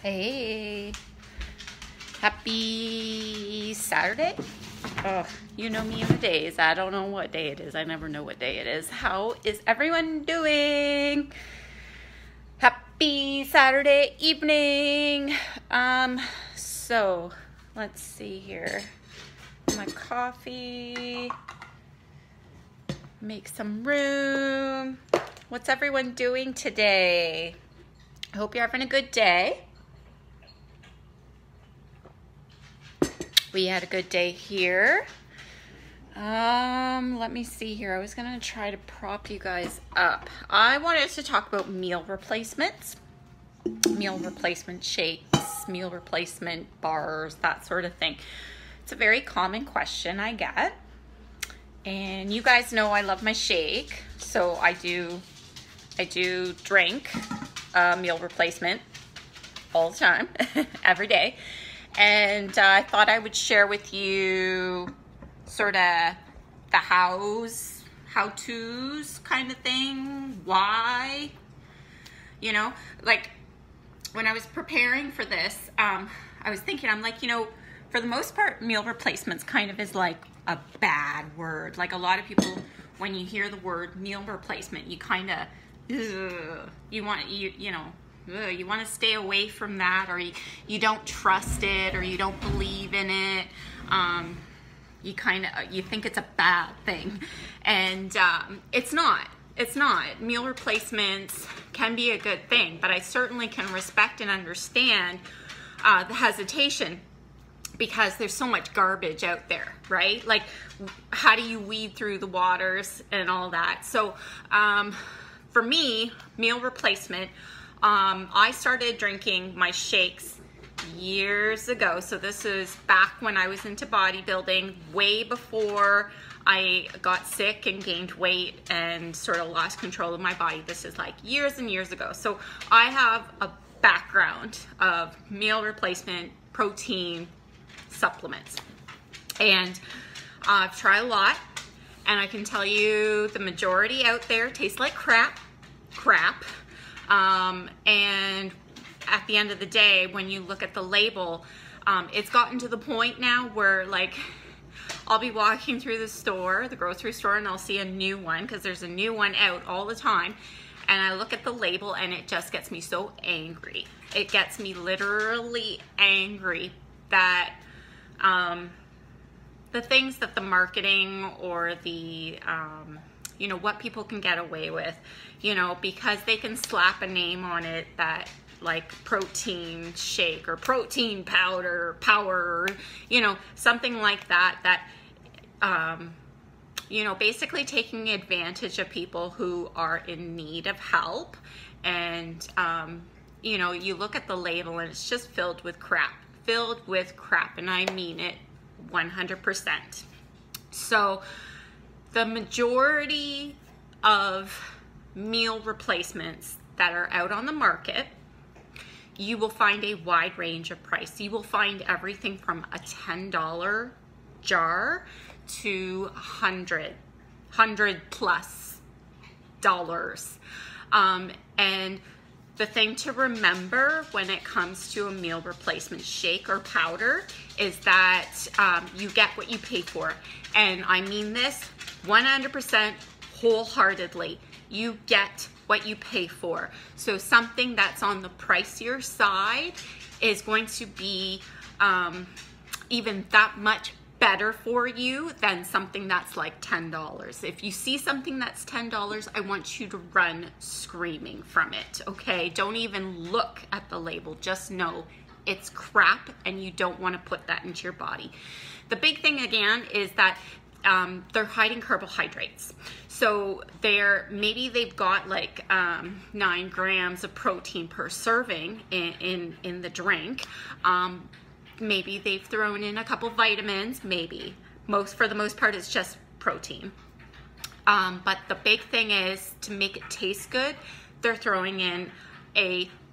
Hey, happy Saturday. Oh, you know me in the days. I don't know what day it is. I never know what day it is. How is everyone doing? Happy Saturday evening. So let's see here. My coffee. Make some room. What's everyone doing today? I hope you're having a good day. We had a good day here. Let me see here. I was gonna try to prop you guys up. I wanted to talk about meal replacements, meal replacement shakes, meal replacement bars, that sort of thing. It's a very common question I get. And you guys know I love my shake, so I do drink meal replacement all the time, every day. And I thought I would share with you sort of the how-tos kind of thing. Why? You know, like when I was preparing for this, I was thinking, I'm like, for the most part, meal replacements kind of is like a bad word. Like a lot of people, when you hear the word meal replacement, you kind of, you want to stay away from that, or you don't trust it, or you don't believe in it. You think it's a bad thing, and it's not. It's not. Meal replacements can be a good thing, but I certainly can respect and understand the hesitation, because there's so much garbage out there, right? Like, how do you weed through the waters and all that? So for me, meal replacement, I started drinking my shakes years ago. So this is back when I was into bodybuilding, way before I got sick and gained weight and sort of lost control of my body. This is like years and years ago. So I have a background of meal replacement protein supplements. And I've tried a lot, and I can tell you the majority out there taste like crap. And at the end of the day, when you look at the label, it's gotten to the point now where, like, I'll be walking through the grocery store, and I'll see a new one, because there's a new one out all the time, and I look at the label and it just gets me so angry. It gets me literally angry that the things that the marketing or the what people can get away with, because they can slap a name on it, that like protein shake or protein powder, power, something like that, basically taking advantage of people who are in need of help. And, you look at the label and it's just filled with crap, and I mean it 100%. So the majority of meal replacements that are out on the market, you will find a wide range of price. You will find everything from a $10 jar to $100 plus dollars. And the thing to remember when it comes to a meal replacement shake or powder is that you get what you pay for. And I mean this 100% wholeheartedly. You get what you pay for. So something that's on the pricier side is going to be even that much better for you than something that's like $10. If you see something that's $10, I want you to run screaming from it, okay? Don't even look at the label. Just know it's crap, and you don't want to put that into your body. The big thing again is that they're hiding carbohydrates. So maybe they've got like 9 grams of protein per serving in the drink. Maybe they've thrown in a couple vitamins, maybe. For the most part, it's just protein. But the big thing is, to make it taste good, they're throwing in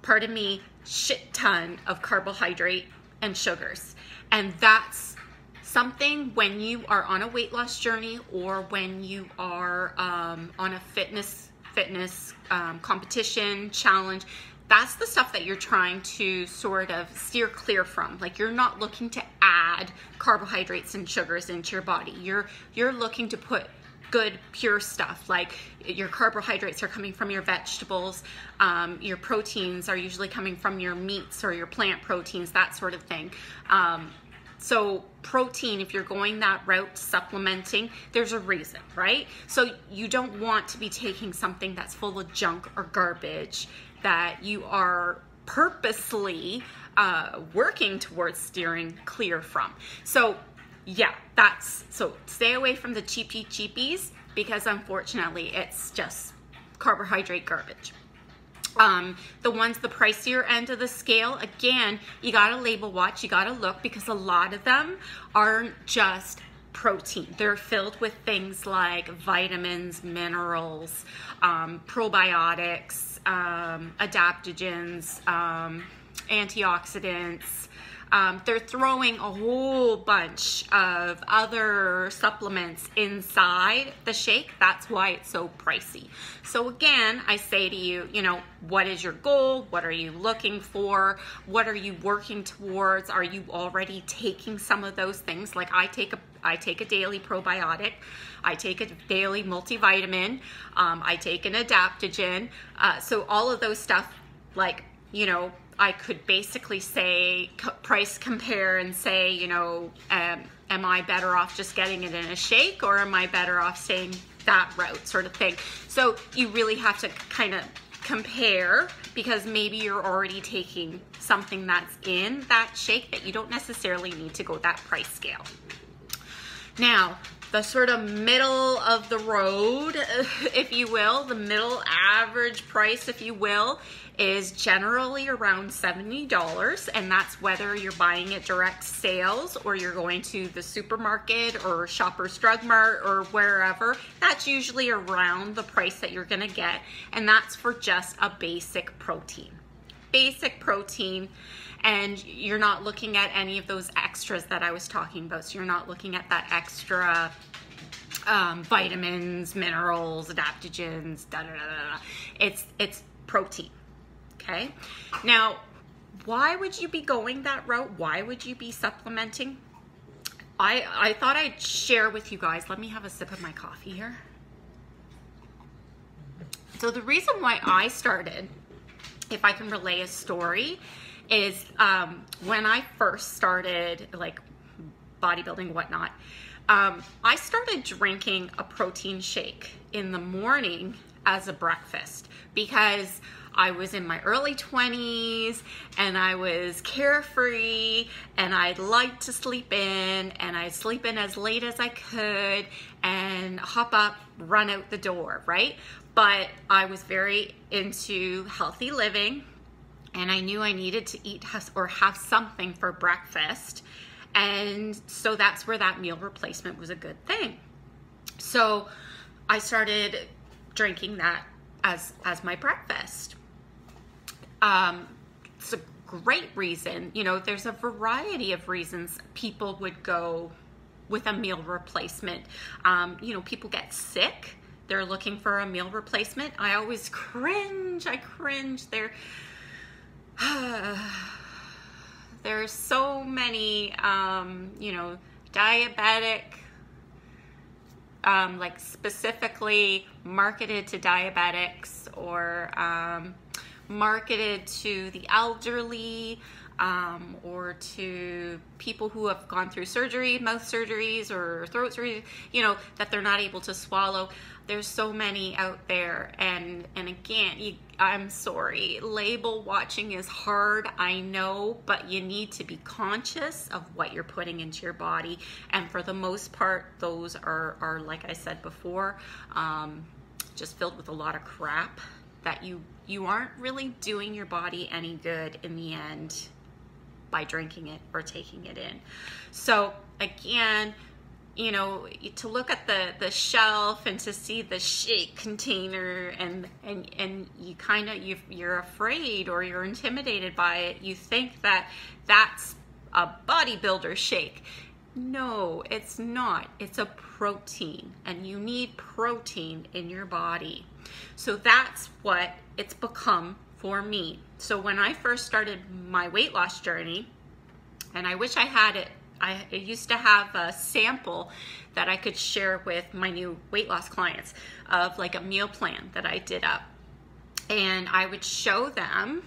pardon me, shit ton of carbohydrate and sugars. And that's something, when you are on a weight loss journey, or when you are on a fitness competition challenge, that's the stuff that you're trying to sort of steer clear from. Like, you're not looking to add carbohydrates and sugars into your body. You're looking to put good, pure stuff. Like, your carbohydrates are coming from your vegetables. Your proteins are usually coming from your meats or your plant proteins, that sort of thing. So protein, if you're going that route, supplementing, there's a reason, right? So you don't want to be taking something that's full of junk or garbage that you are purposely working towards steering clear from. So yeah, so stay away from the cheapies, because unfortunately it's just carbohydrate garbage. The ones, the pricier end of the scale, again, you gotta label watch, you gotta look, because a lot of them aren't just protein. They're filled with things like vitamins, minerals, probiotics, adaptogens, antioxidants. They're throwing a whole bunch of other supplements inside the shake. That's why it's so pricey. So again, I say to you, what is your goal? What are you looking for? What are you working towards? Are you already taking some of those things? Like, I take a daily probiotic. I take a daily multivitamin. I take an adaptogen. So all of those stuff, like, I could basically say, price compare and say, am I better off just getting it in a shake, or am I better off staying that route, sort of thing. So you really have to kind of compare, because maybe you're already taking something that's in that shake that you don't necessarily need to go that price scale. Now, the sort of middle of the road, if you will, the middle average price, if you will, is generally around $70, and that's whether you're buying it direct sales or you're going to the supermarket or Shoppers Drug Mart or wherever. That's usually around the price that you're gonna get, and that's for just a basic protein. Basic protein, and you're not looking at any of those extras that I was talking about. So you're not looking at that extra vitamins, minerals, adaptogens, It's protein. Okay. Now, why would you be going that route? Why would you be supplementing? I thought I'd share with you guys. Let me have a sip of my coffee here. So the reason why I started, if I can relay a story, is when I first started, like, bodybuilding, whatnot, I started drinking a protein shake in the morning as a breakfast, because I was in my early 20s and I was carefree and I'd like to sleep in, and I'd sleep in as late as I could and hop up, run out the door, right? But I was very into healthy living, and I knew I needed to eat or have something for breakfast. And so that's where that meal replacement was a good thing. So I started drinking that as my breakfast. It's a great reason. There's a variety of reasons people would go with a meal replacement. People get sick. They're looking for a meal replacement. I always cringe. There's so many, diabetic, like specifically marketed to diabetics, or marketed to the elderly, or to people who have gone through surgery, mouth surgeries or throat surgery, that they're not able to swallow. There's so many out there, and again, I'm sorry, label watching is hard, I know, but you need to be conscious of what you're putting into your body, and for the most part, those are like I said before, just filled with a lot of crap that you aren't really doing your body any good in the end by drinking it or taking it in. So again, to look at the shelf and to see the shake container, and you're afraid or you're intimidated by it. You think that that's a bodybuilder shake. No, it's not. It's a protein, and you need protein in your body. So that's what it's become for me. So when I first started my weight loss journey, and I wish I had it, I used to have a sample that I could share with my new weight loss clients of like a meal plan that I did up. And I would show them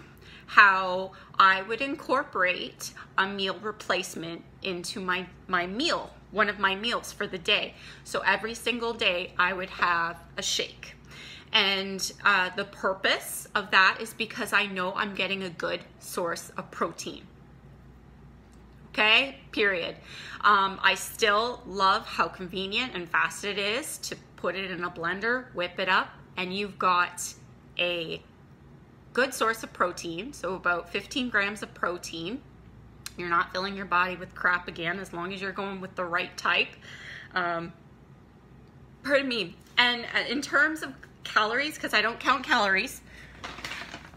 how I would incorporate a meal replacement into my meal, one of my meals for the day. So every single day I would have a shake. And the purpose of that is because I know I'm getting a good source of protein. Okay, period. I still love how convenient and fast it is to put it in a blender, whip it up, and you've got a good source of protein. So about 15 grams of protein. You're not filling your body with crap again, as long as you're going with the right type. Pardon me. And in terms of calories, because I don't count calories,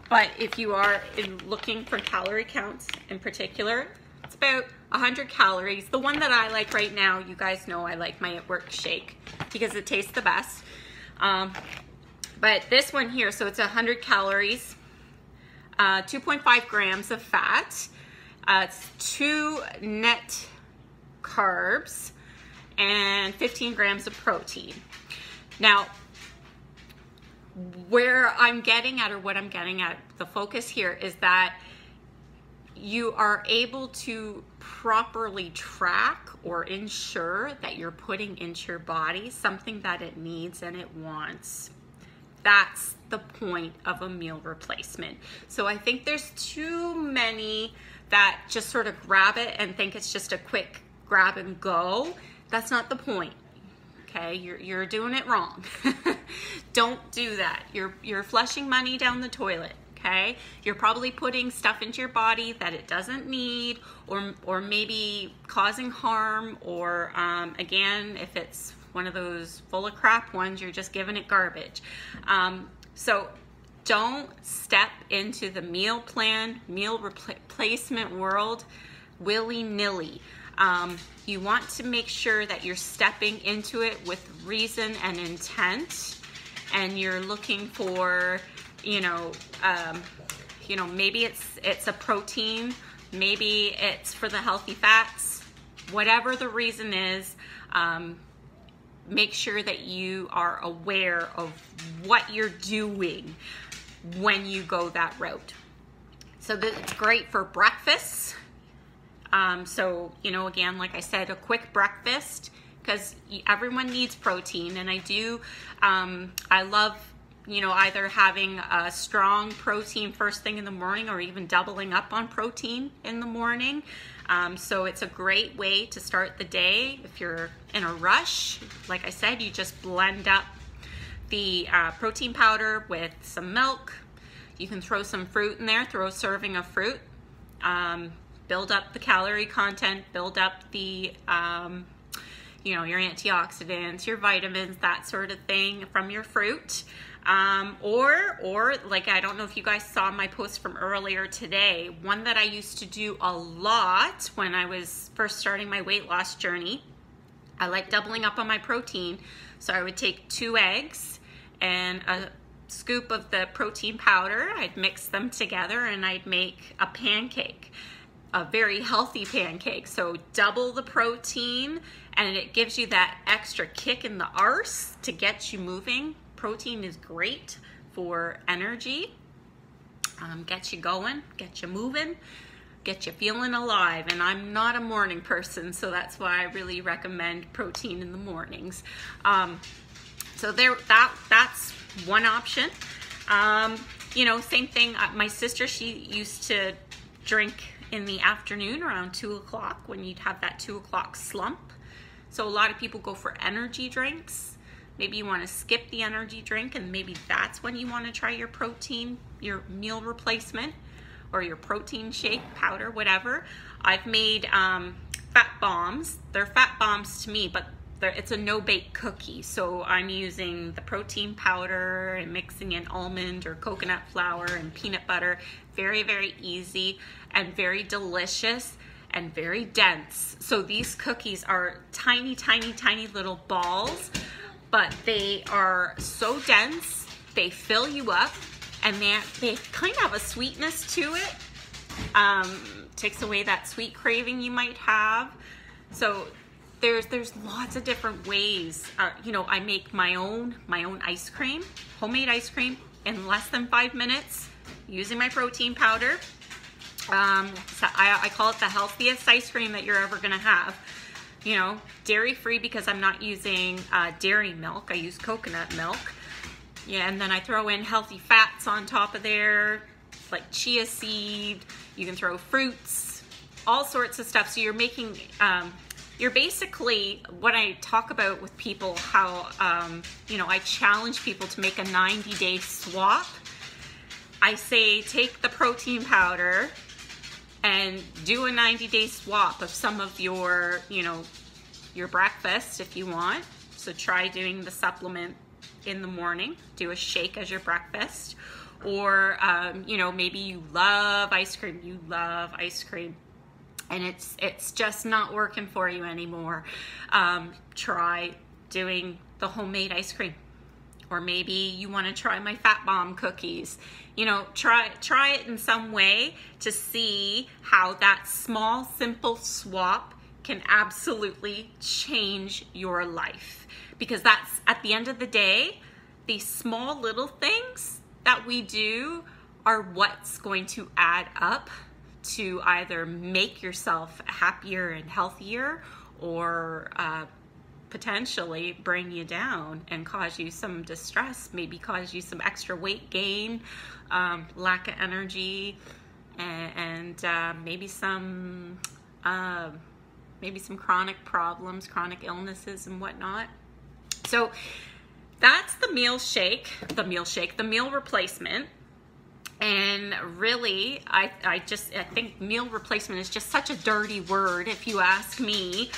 but if you are looking for calorie counts in particular, it's about 100 calories. The one that I like right now, you guys know I like my At Work shake because it tastes the best. But this one here, so it's 100 calories, 2.5 grams of fat, it's 2 net carbs, and 15 grams of protein. Now, where I'm getting at, or what I'm getting at, the focus here is that you are able to properly track or ensure that you're putting into your body something that it needs and it wants. That's the point of a meal replacement. So I think there's too many that just sort of grab it and think it's just a quick grab and go. That's not the point. Okay, you're doing it wrong. Don't do that. You're flushing money down the toilet. Okay, you're probably putting stuff into your body that it doesn't need, or maybe causing harm, or again, if it's one of those full of crap ones, you're just giving it garbage. So don't step into the meal plan, meal replacement world willy-nilly. You want to make sure that you're stepping into it with reason and intent, and you're looking for, maybe it's a protein, maybe it's for the healthy fats, whatever the reason is. Make sure that you are aware of what you're doing when you go that route. So it's great for breakfast. Again, like I said, a quick breakfast, because everyone needs protein. And I love, either having a strong protein first thing in the morning, or even doubling up on protein in the morning. So it's a great way to start the day. If you're in a rush, like I said, you just blend up the protein powder with some milk. You can throw some fruit in there, throw a serving of fruit. Build up the calorie content, build up the, your antioxidants, your vitamins, that sort of thing from your fruit. Or like, I don't know if you guys saw my post from earlier today, one that I used to do a lot when I was first starting my weight loss journey. I like doubling up on my protein. So I would take 2 eggs and a scoop of the protein powder. I'd mix them together and I'd make a pancake, a very healthy pancake. So double the protein, and it gives you that extra kick in the arse to get you moving. Protein is great for energy, get you going, get you moving, get you feeling alive. And I'm not a morning person, so that's why I really recommend protein in the mornings. So that's one option. Same thing. My sister, she used to drink in the afternoon around 2 o'clock, when you'd have that 2 o'clock slump. So a lot of people go for energy drinks. Maybe you want to skip the energy drink, and maybe that's when you want to try your protein, your meal replacement, or your protein shake, powder, whatever. I've made fat bombs. They're fat bombs to me, but it's a no-bake cookie. So I'm using the protein powder and mixing in almond or coconut flour and peanut butter. Very, very easy and very delicious and very dense. So these cookies are tiny, tiny, tiny little balls, but they are so dense, they fill you up, and they kind of have a sweetness to it. Takes away that sweet craving you might have. So there's lots of different ways. You know, I make my own ice cream, homemade ice cream, in less than 5 minutes using my protein powder. So I call it the healthiest ice cream that you're ever gonna have. You know, dairy free because I'm not using dairy milk. I use coconut milk. Yeah, and then I throw in healthy fats on top of there, like chia seed. You can throw fruits, all sorts of stuff. So you're making, you're basically, what I talk about with people, how, you know, I challenge people to make a 90-day swap. I say, take the protein powder and do a 90-day swap of some of your, you know, your breakfast if you want. So try doing the supplement in the morning, do a shake as your breakfast. Or, you know, maybe you love ice cream, and it's just not working for you anymore. Try doing the homemade ice cream. Or maybe you want to try my Fat Bomb cookies. You know, try it in some way to see how that small, simple swap can absolutely change your life. Because that's, at the end of the day, these small little things that we do are what's going to add up to either make yourself happier and healthier, or potentially bring you down and cause you some distress, maybe cause you some extra weight gain, lack of energy, and maybe some chronic problems, chronic illnesses and whatnot. So that's the meal replacement. And really, I think meal replacement is just such a dirty word, if you ask me,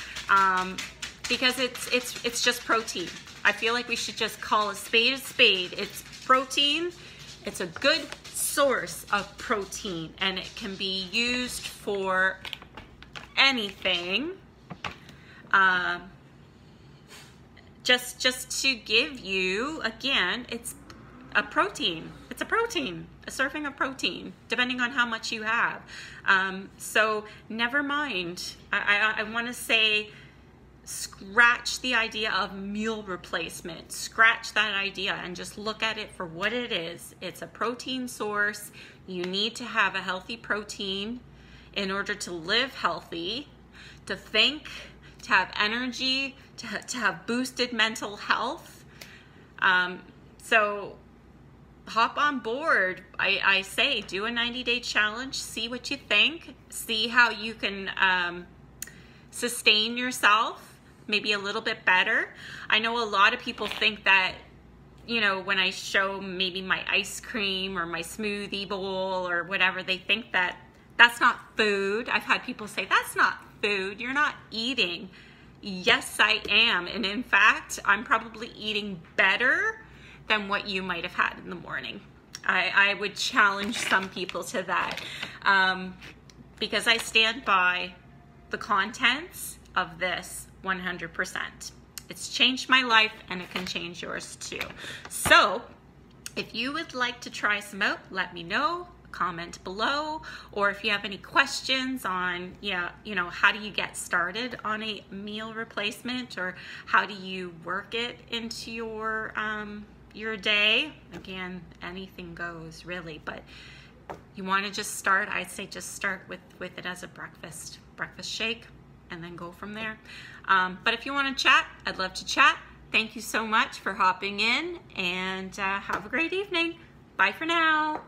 because it's just protein. I feel like we should just call a spade a spade. It's protein. It's a good source of protein, and it can be used for anything. Just to give you, again, it's a protein. It's a protein, a serving of protein, depending on how much you have. So never mind. I want to say, scratch the idea of meal replacement. Scratch that idea and just look at it for what it is. It's a protein source. You need to have a healthy protein in order to live healthy, to think, to have energy, to have boosted mental health. So hop on board. I say, do a 90-day challenge, see what you think, see how you can sustain yourself maybe a little bit better. I know a lot of people think that, you know, when I show maybe my ice cream or my smoothie bowl or whatever, they think that that's not food. I've had people say, that's not food, you're not eating. Yes, I am. And in fact, I'm probably eating better than what you might have had in the morning. I would challenge some people to that, because I stand by the contents of this 100%. It's changed my life, and it can change yours too. So if you would like to try some out, let me know. Comment below, or if you have any questions on, you know, how do you get started on a meal replacement, or how do you work it into your day. Again, anything goes really, but you want to just start, I'd say just start with it as a breakfast shake, and then go from there. But if you want to chat, I'd love to chat. Thank you so much for hopping in, and have a great evening. Bye for now.